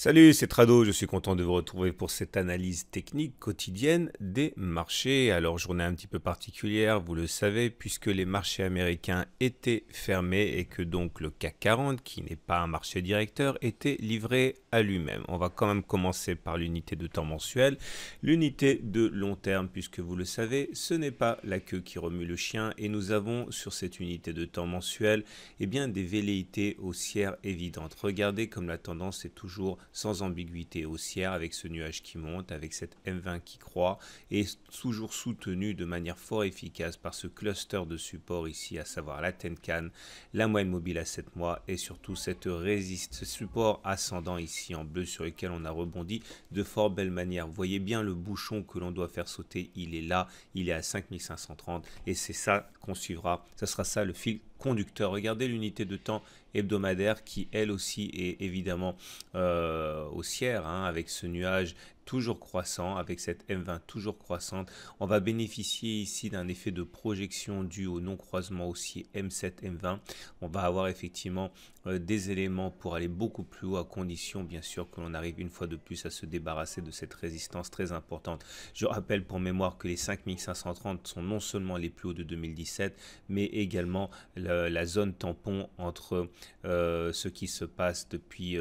Salut, c'est Trado, je suis content de vous retrouver pour cette analyse technique quotidienne des marchés. Alors, journée un petit peu particulière, vous le savez, puisque les marchés américains étaient fermés et que donc le CAC 40, qui n'est pas un marché directeur, était livré à lui-même. On va quand même commencer par l'unité de temps mensuel, l'unité de long terme, puisque vous le savez, ce n'est pas la queue qui remue le chien et nous avons sur cette unité de temps mensuel, eh bien, des velléités haussières évidentes. Regardez comme la tendance est toujours sans ambiguïté haussière avec ce nuage qui monte, avec cette M20 qui croît et toujours soutenu de manière fort efficace par ce cluster de support ici, à savoir la Tenkan, la moyenne mobile à 7 mois et surtout cette ce support ascendant ici en bleu sur lequel on a rebondi de fort belle manière. Vous voyez bien le bouchon que l'on doit faire sauter, il est là, il est à 5530 et c'est ça qu'on suivra, ça sera ça le fil conducteur. Regardez l'unité de temps hebdomadaire qui elle aussi est évidemment haussière avec ce nuage toujours croissant, avec cette M20 toujours croissante. On va bénéficier ici d'un effet de projection dû au non-croisement haussier M7, M20. On va avoir effectivement des éléments pour aller beaucoup plus haut à condition bien sûr que l'on arrive une fois de plus à se débarrasser de cette résistance très importante. Je rappelle pour mémoire que les 5530 sont non seulement les plus hauts de 2017 mais également la zone tampon entre ce qui se passe depuis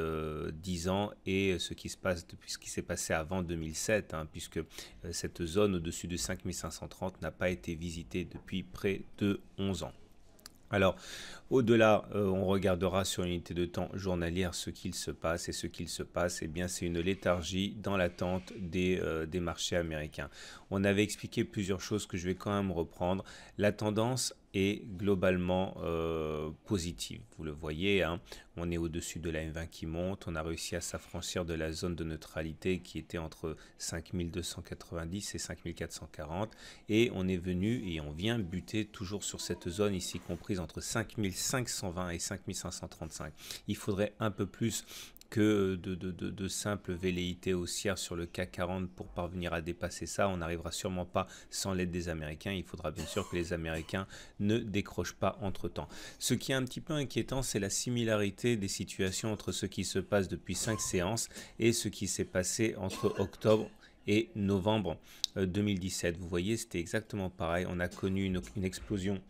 10 ans et ce qui se passe depuis ce qui s'est passé avant 2007, puisque cette zone au-dessus de 5530 n'a pas été visitée depuis près de 11 ans. Alors, au-delà, on regardera sur l'unité de temps journalière ce qu'il se passe. Et ce qu'il se passe, eh bien, c'est une léthargie dans l'attente des marchés américains. On avait expliqué plusieurs choses que je vais quand même reprendre. La tendance est globalement positive. Vous le voyez, on est au-dessus de la M20 qui monte. On a réussi à s'affranchir de la zone de neutralité qui était entre 5290 et 5440. Et on est venu et on vient buter toujours sur cette zone ici comprise entre 5520 et 5535. Il faudrait un peu plus que de simples velléités haussières sur le CAC 40 pour parvenir à dépasser ça. On n'arrivera sûrement pas sans l'aide des Américains. Il faudra bien sûr que les Américains ne décrochent pas entre-temps. Ce qui est un petit peu inquiétant, c'est la similarité des situations entre ce qui se passe depuis 5 séances et ce qui s'est passé entre octobre et novembre 2017. Vous voyez, c'était exactement pareil. On a connu une explosion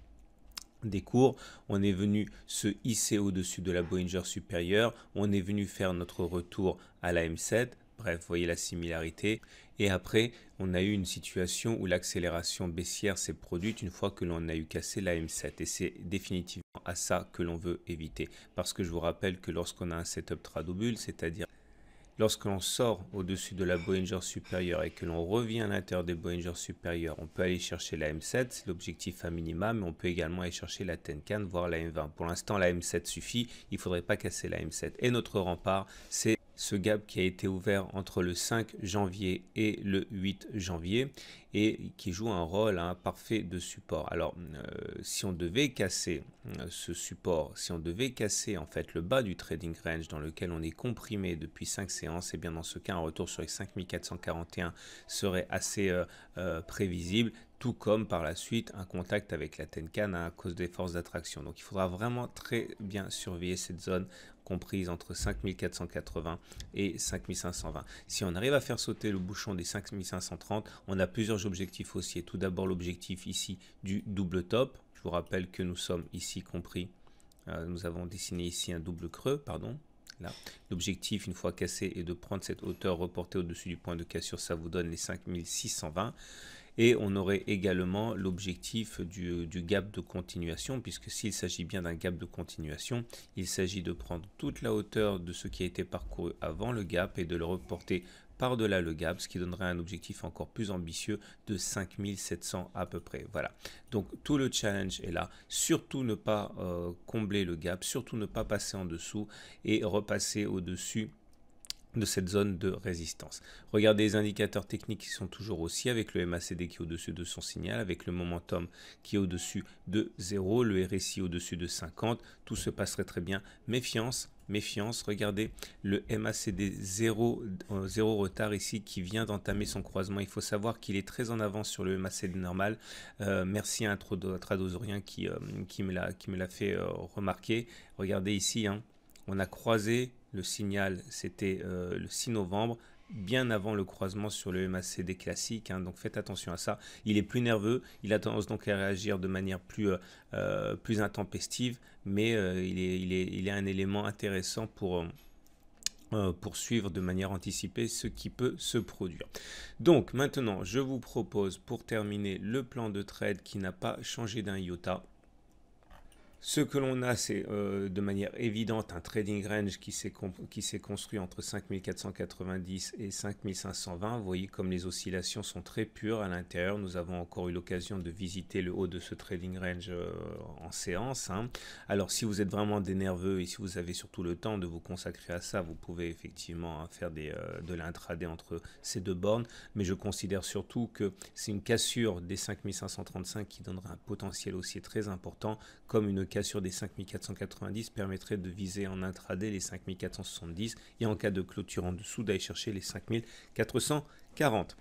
des cours, on est venu se hisser au-dessus de la Bollinger supérieure, on est venu faire notre retour à la M7, bref, vous voyez la similarité. Et après, on a eu une situation où l'accélération baissière s'est produite une fois que l'on a eu cassé la M7. Et c'est définitivement à ça que l'on veut éviter. Parce que je vous rappelle que lorsqu'on a un setup Tradobull, c'est-à-dire lorsque l'on sort au-dessus de la Bollinger supérieure et que l'on revient à l'intérieur des Bollinger supérieures, on peut aller chercher la M7, c'est l'objectif à minima, mais on peut également aller chercher la Tenkan, voire la M20. Pour l'instant, la M7 suffit, il ne faudrait pas casser la M7. Et notre rempart, c'est ce gap qui a été ouvert entre le 5 janvier et le 8 janvier et qui joue un rôle parfait de support. Alors, si on devait casser ce support, si on devait casser en fait le bas du trading range dans lequel on est comprimé depuis 5 séances, et bien dans ce cas, un retour sur les 5441 serait assez prévisible, tout comme par la suite un contact avec la Tenkan à cause des forces d'attraction. Donc il faudra vraiment très bien surveiller cette zone comprise entre 5480 et 5520. Si on arrive à faire sauter le bouchon des 5530, on a plusieurs objectifs haussiers. Tout d'abord l'objectif ici du double top. Je vous rappelle que nous sommes ici compris, nous avons dessiné ici un double creux, pardon. L'objectif, une fois cassé, est de prendre cette hauteur reportée au-dessus du point de cassure. Ça vous donne les 5620. Et on aurait également l'objectif du gap de continuation, puisque s'il s'agit bien d'un gap de continuation, il s'agit de prendre toute la hauteur de ce qui a été parcouru avant le gap et de le reporter par-delà le gap, ce qui donnerait un objectif encore plus ambitieux de 5700 à peu près. Voilà, donc tout le challenge est là. Surtout ne pas combler le gap, surtout ne pas passer en dessous et repasser au-dessus de cette zone de résistance. Regardez les indicateurs techniques qui sont toujours aussi avec le MACD qui est au-dessus de son signal, avec le momentum qui est au-dessus de 0, le RSI au-dessus de 50, tout se passerait très bien. Méfiance, méfiance, regardez le MACD 0 retard ici qui vient d'entamer son croisement. Il faut savoir qu'il est très en avance sur le MACD normal. Merci à un tradosaurien qui me l'a fait remarquer. Regardez ici, on a croisé le signal, c'était le 6 novembre, bien avant le croisement sur le MACD classique, hein, donc faites attention à ça. Il est plus nerveux, il a tendance donc à réagir de manière plus intempestive, mais il est un élément intéressant pour suivre de manière anticipée ce qui peut se produire. Donc maintenant, je vous propose pour terminer le plan de trade qui n'a pas changé d'un iota. Ce que l'on a, c'est de manière évidente un trading range qui s'est construit entre 5490 et 5520. Vous voyez comme les oscillations sont très pures à l'intérieur. Nous avons encore eu l'occasion de visiter le haut de ce trading range en séance, hein. Alors si vous êtes vraiment des nerveux et si vous avez surtout le temps de vous consacrer à ça, vous pouvez effectivement faire de l'intraday entre ces deux bornes. Mais je considère surtout que c'est une cassure des 5535 qui donnera un potentiel haussier très important, comme une cassure des 5490 permettrait de viser en intraday les 5470 et en cas de clôture en dessous d'aller chercher les 5440.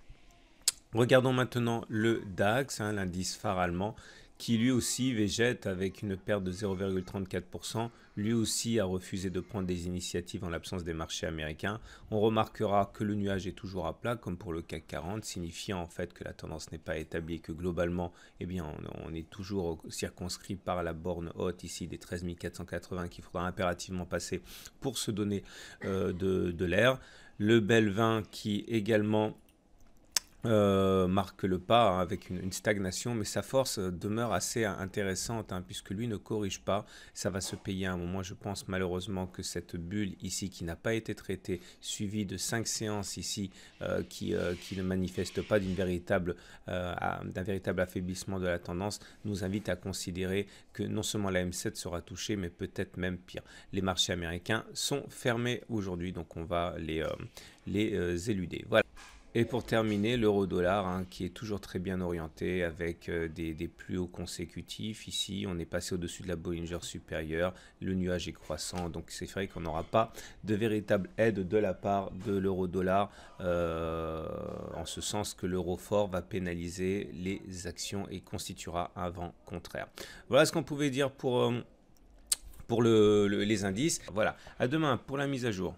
Regardons maintenant le DAX, hein, l'indice phare allemand, qui lui aussi végète avec une perte de 0,34%. Lui aussi a refusé de prendre des initiatives en l'absence des marchés américains. On remarquera que le nuage est toujours à plat, comme pour le CAC 40, signifiant en fait que la tendance n'est pas établie et que globalement, eh bien, on est toujours circonscrit par la borne haute ici des 13 480 qu'il faudra impérativement passer pour se donner de l'air. Le Belvin qui également marque le pas, hein, avec une stagnation, mais sa force demeure assez intéressante, hein, puisque lui ne corrige pas. Ça va se payer à un moment. Je pense malheureusement que cette bulle ici qui n'a pas été traitée, suivie de 5 séances ici qui ne manifestent pas d'un véritable affaiblissement de la tendance, nous invite à considérer que non seulement la M7 sera touchée, mais peut-être même pire. Les marchés américains sont fermés aujourd'hui, donc on va les éluder. Voilà. Et pour terminer, l'euro-dollar, hein, qui est toujours très bien orienté avec des plus hauts consécutifs. Ici, on est passé au-dessus de la Bollinger supérieure. Le nuage est croissant, donc c'est vrai qu'on n'aura pas de véritable aide de la part de l'euro-dollar, en ce sens que l'euro fort va pénaliser les actions et constituera un vent contraire. Voilà ce qu'on pouvait dire pour les indices. Voilà, à demain pour la mise à jour.